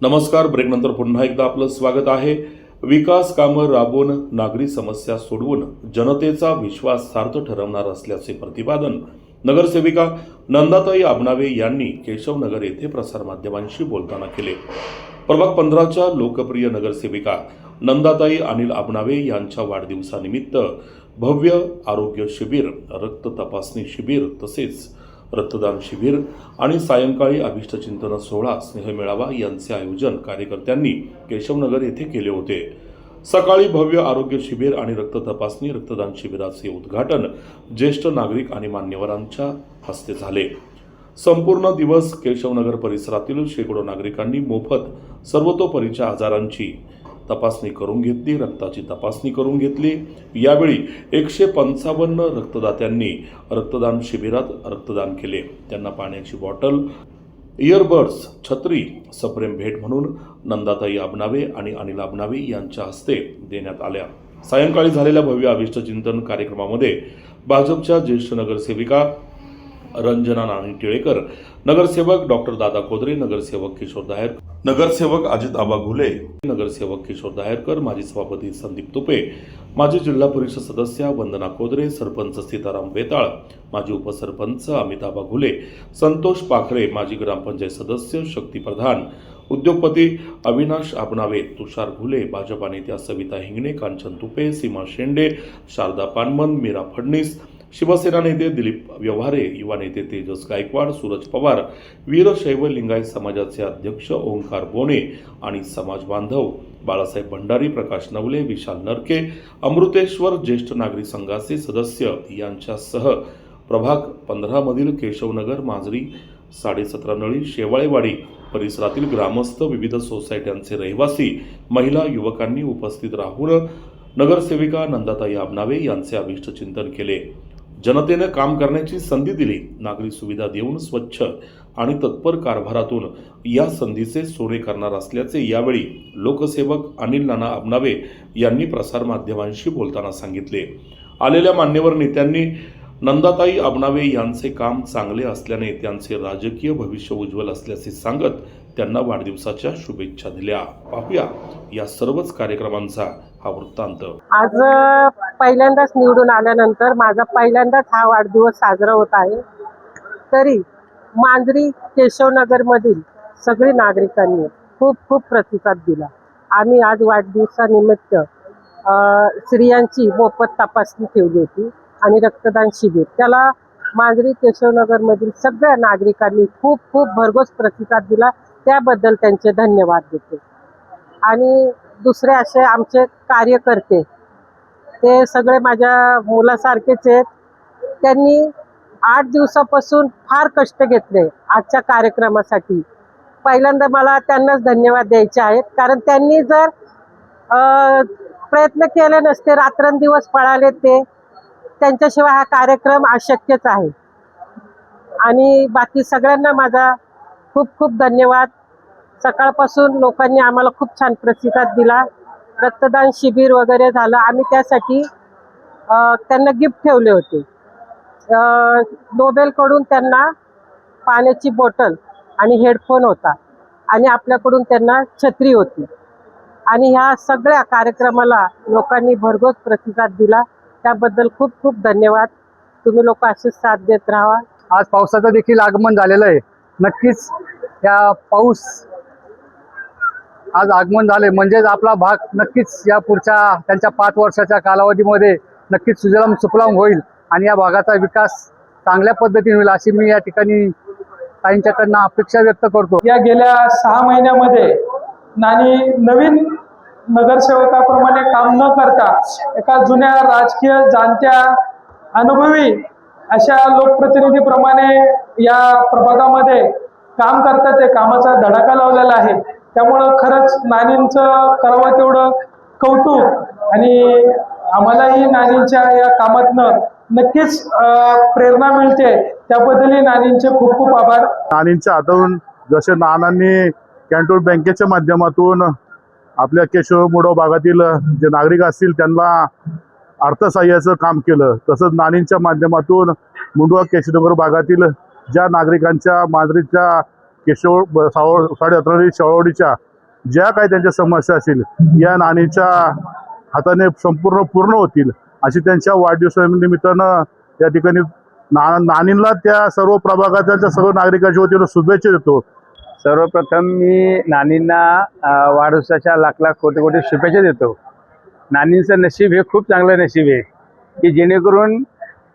नमस्कार. ब्रेकनंतर पुन्हा एकदा आपलं स्वागत आहे. विकास कामं राबवून नागरी समस्या सोडवून जनतेचा विश्वास सार्थ ठरवणार असल्याचे प्रतिपादन नगरसेविका नंदाताई आबनावे यांनी केशवनगर येथे प्रसारमाध्यमांशी बोलताना केले. प्रभाग 15च्या लोकप्रिय नगरसेविका नंदाताई अनिल आबनावे यांच्या वाढदिवसानिमित्त भव्य आरोग्य शिबिर, रक्त तपासणी शिबिर तसेच रक्तदान शिबिर आणि सायंकाळी अभिष्टचिंतन सोहळा, स्नेहमेळावा यांचे आयोजन कार्यकर्त्यांनी केशवनगर येथे केले होते. सकाळी भव्य आरोग्य शिबिर आणि रक्त तपासणी रक्तदान शिबिराचे उद्घाटन ज्येष्ठ नागरिक आणि मान्यवरांच्या हस्ते झाले. संपूर्ण दिवस केशवनगर परिसरातील शेकडो नागरिकांनी मोफत सर्वतोपरीच्या आजारांची तपासणी करून घेतली, रक्ताची तपासणी करून घेतली. यावेळी 155 रक्तदात्यांनी रक्तदान शिबिरात रक्तदान केले. त्यांना पाण्याची बॉटल, इयरबड्स, छत्री सप्रेम भेट म्हणून नंदाताई आबनावे आणि अनिल आबनावे यांच्या हस्ते देण्यात आल्या. सायंकाळी झालेल्या भव्य अभिष्टचिंतन कार्यक्रमामध्ये भाजपच्या ज्येष्ठ नगरसेविका रंजना नानी टिळेकर, नगरसेवक डॉक्टर दादा कोदरे, नगरसेवक किशोर दाहेर, नगरसेवक अजित आबा घुले, नगरसेवक किशोर दाहेरकर, माजी सभापती संदीप तुपे, माजी जिल्हा परिषद सदस्य वंदना कोदरे, सरपंच सीताराम बेताळ, माजी उपसरपंच अमिताबा घुले, संतोष पाखरे, माजी ग्रामपंचायत सदस्य शक्ती प्रधान, उद्योगपती अविनाश आबनावे, तुषार घुले, भाजपा नेत्या सविता हिंगणे, कांचन तुपे, सीमा शेंडे, शारदा पानमन, मीरा फडणीस, शिवसेना नेते दिलीप व्यवहारे, युवा नेते तेजस गायकवाड, सूरज पवार, वीरशैव लिंगायत समाजाचे अध्यक्ष ओंकार बोने आणि समाज बांधव बाळासाहेब भंडारी, प्रकाश नवले, विशाल नरके, अमृतेश्वर ज्येष्ठ नागरिक संघाचे सदस्य यांच्यासह प्रभाग 15 मधील केशवनगर, मांजरी, 17.5 नळी, शेवाळेवाडी परिसरातील ग्रामस्थ, विविध सोसायट्यांचे रहिवासी, महिला, युवकांनी उपस्थित राहून नगरसेविका नंदाताई आबनावे यांचे अभिष्टचिंतन केले. जनतेने काम करण्याची संधी दिली. नागरी सुविधा देऊन स्वच्छ आणि तत्पर कारभारातून या संधीचे सोने करणार असल्याचे यावेळी लोकसेवक अनिल नाना आबनावे यांनी प्रसारमाध्यमांशी बोलताना सांगितले. आलेल्या मान्यवर नेत्यांनी नंदाताई आबनावे यांचे काम चांगले असल्याने त्यांचे राजकीय भविष्य उज्ज्वल असल्याचे सांगत त्यांना वाढदिवसाच्या शुभेच्छा दिल्या. पाहूया या सर्वच कार्यक्रमांचा हा वृत्तांत. आज पहिल्यांदाच निवडून आल्यानंतर माझा पहिल्यांदाच हा वाढदिवस साजरा होत आहे. तरी मांजरी केशवनगर मधील सगळी नागरिकांनी खूप खूप प्रतिसाद दिला. आम्ही आज वाढदिवसानिमित्त स्त्रियांची मोफत तपासणी ठेवली होती आणि रक्तदान शिबिर, त्याला मांजरी केशवनगर मधील सगळ्या नागरिकांनी खूप खूप भरघोस प्रतिसाद दिला. त्याबद्दल त्यांचे धन्यवाद देते. आणि दुसरे असे आमचे कार्यकर्ते, ते सगळे माझ्या मुलासारखेच आहेत. त्यांनी 8 दिवसापासून फार कष्ट घेतले आजच्या कार्यक्रमासाठी. पहिल्यांदा मला त्यांनाच धन्यवाद द्यायचे आहेत, कारण त्यांनी जर प्रयत्न केले नसते, रात्रंदिवस पळाले ते, त्यांच्याशिवाय हा कार्यक्रम अशक्यच आहे. आणि बाकी सगळ्यांना माझा खूप खूप धन्यवाद. सकाळपासून लोकांनी आम्हाला खूप छान प्रतिसाद दिला. रक्तदान शिबिर वगैरे झालं. आम्ही त्यासाठी त्यांना गिफ्ट ठेवले होते. नोबेलकडून त्यांना पाण्याची बॉटल आणि हेडफोन होता आणि आपल्याकडून त्यांना छत्री होती. आणि ह्या सगळ्या कार्यक्रमाला लोकांनी भरघोस प्रतिसाद दिला. त्याबद्दल खूप खूप धन्यवाद. तुम्ही लोक असेच साथ देत राहा. आज पावसाचं देखील आगमन झालेलं आहे. नक्कीच या पाऊस आज आगमन झाले म्हणजेच आपला भाग नक्कीच या पुढच्या त्यांच्या 5 वर्षाच्या कालावधीमध्ये नक्कीच सुजलाम सुफलाम होईल आणि या भागाचा विकास चांगल्या पद्धतीने होईल अशी मी या ठिकाणी ताईंच्याकडनं अपेक्षा व्यक्त करतो. या गेल्या 6 महिन्यामध्ये नानी नवीन नगरसेवकाप्रमाणे काम न करता एका जुन्या राजकीय जाणत्या अनुभवी अशा लोकप्रतिनिधीप्रमाणे या प्रभागामध्ये काम करतात. ते कामाचा धडाका लावलेला आहे. त्यामुळं खरंच नानींचं करावं तेवढं कौतुक आणि आम्हालाही नानींच्या या कामातनं नक्कीच प्रेरणा मिळते. त्याबद्दलही नानींचे खूप खूप आभार. नानींच्या हातून जसे नानांनी कॅन्टोन बँकेच्या माध्यमातून आपल्या केशव मुडो भागातील जे नागरिक असतील त्यांना अर्थसहाय्याचं काम केलं, तसंच नानींच्या माध्यमातून मुंडवा केशवनगर भागातील ज्या नागरिकांच्या मांजरीच्या केशव 17.5 शेवाळवाडीच्या ज्या काही त्यांच्या समस्या असतील या नानीच्या हाताने संपूर्ण पूर्ण होतील अशी त्यांच्या वाढदिवसानिमित्तानं या ठिकाणी नानींना त्या सर्व प्रभागाच्या सर्व नागरिकांच्या वतीनं शुभेच्छा देतो. सर्वप्रथम मी नानींना वाढदिवसाच्या लाख लाख कोटी कोटी शुभेच्छा देतो. नानींचं नशीब हे खूप चांगलं नशीब आहे की जेणेकरून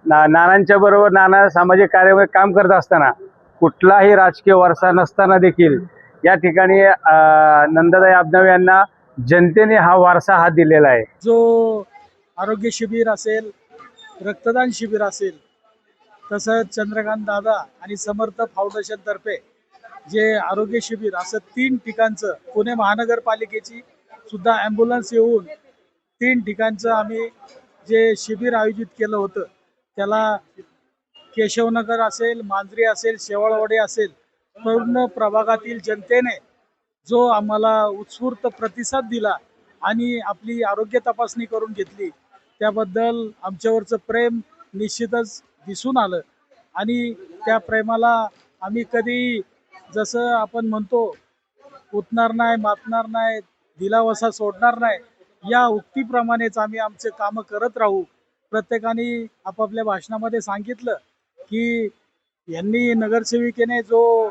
नानांच्या बरोबर नाना सामाजिक कार्यामध्ये काम करत असताना कुठलाही राजकीय वारसा नसताना देखील या ठिकाणी नंदाताई अबनवे यांना जनतेने हा वारसा दिलेला आहे. जो आरोग्य शिबिर असेल, रक्तदान शिबिर असेल, तसंच चंद्रकांत दादा आणि समर्थ फाउंडेशन तर्फे जे आरोग्य शिबिर असं 3 ठिकाणचं पुणे महानगरपालिकेची सुद्धा ॲम्ब्युलन्स येऊन 3 ठिकाणचं आम्ही जे शिबिर आयोजित केलं होतं त्याला केशवनगर असेल, मांजरी असेल, शेवाळवाडी असेल, पूर्ण प्रभागातील जनतेने जो आम्हाला उत्स्फूर्त प्रतिसाद दिला आणि आपली आरोग्य तपासणी करून घेतली त्याबद्दल आमच्यावरचं प्रेम निश्चितच दिसून आलं. आणि त्या प्रेमाला आम्ही कधी जसं आपण म्हणतो उतणार नाही, मातणार नाही, दिलावसा सोडणार नाही, या उक्तीप्रमाणेच आम्ही आमचे कामं करत राहू. प्रत्येकाने आपापल्या भाषणामध्ये सांगितलं की यांनी नगरसेविकेने जो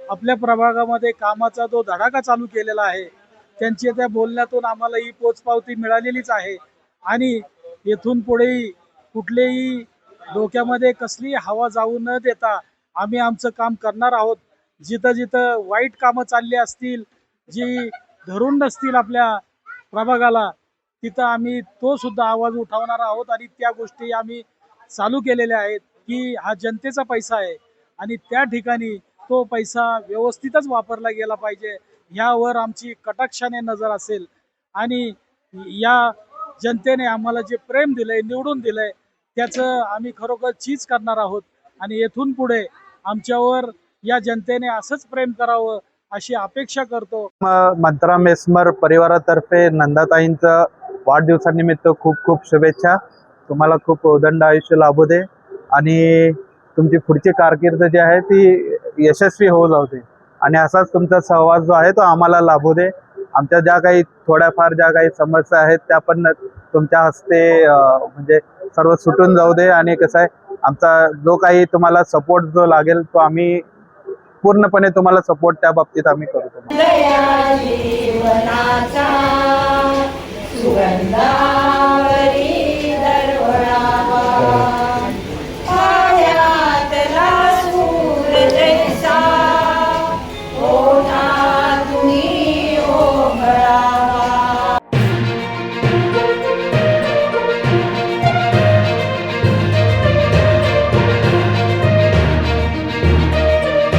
आपल्या प्रभागामध्ये कामाचा जो धडाका चालू केलेला आहे त्यांच्या त्या बोलण्यातून आम्हाला ही पोचपावती मिळालेलीच आहे. आणि येथून पुढेही कुठलेही डोक्यामध्ये कसली हवा जाऊ न देता आम्ही आमचं काम करणार आहोत. जिथं जिथं वाईट कामं चालली असतील, जी धरून नसतील आपल्या प्रभागाला, तिथं आम्ही तो सुद्धा आवाज उठवणार आहोत. आणि त्या गोष्टी आम्ही चालू केलेल्या आहेत की हा जनतेचा पैसा आहे आणि त्या ठिकाणी तो पैसा व्यवस्थितच वापरला गेला पाहिजे ह्यावर आमची कटाक्षाने नजर असेल. आणि या जनतेने आम्हाला जे प्रेम दिलंय, निवडून दिलंय, त्याचं आम्ही खरोखर चीज करणार आहोत. आणि येथून पुढे आमच्यावर या जनतेने असंच प्रेम करावं अशी अपेक्षा करतो. मंत्रा मेस्मर परिवारातर्फे नंदाताईंचं वाढदिवसानिमित्त खूप खूप शुभेच्छा. तुम्हाला खूप उदंड आयुष्य लाभू दे आणि तुमची पुढची कारकीर्द जी आहे ती यशस्वी होऊ जाऊ दे आणि असाच तुमचा सहवास जो आहे तो आम्हाला लाभू दे. आमच्या ज्या काही थोड्याफार ज्या काही समस्या आहेत त्या पण तुमच्या हस्ते म्हणजे सर्व सुटून जाऊ दे. आणि कसं आहे आमचा जो काही तुम्हाला सपोर्ट जो लागेल तो आम्ही पूर्णपणे तुम्हाला सपोर्ट त्या बाबतीत आम्ही करतो. जीवनाचा सुगंधा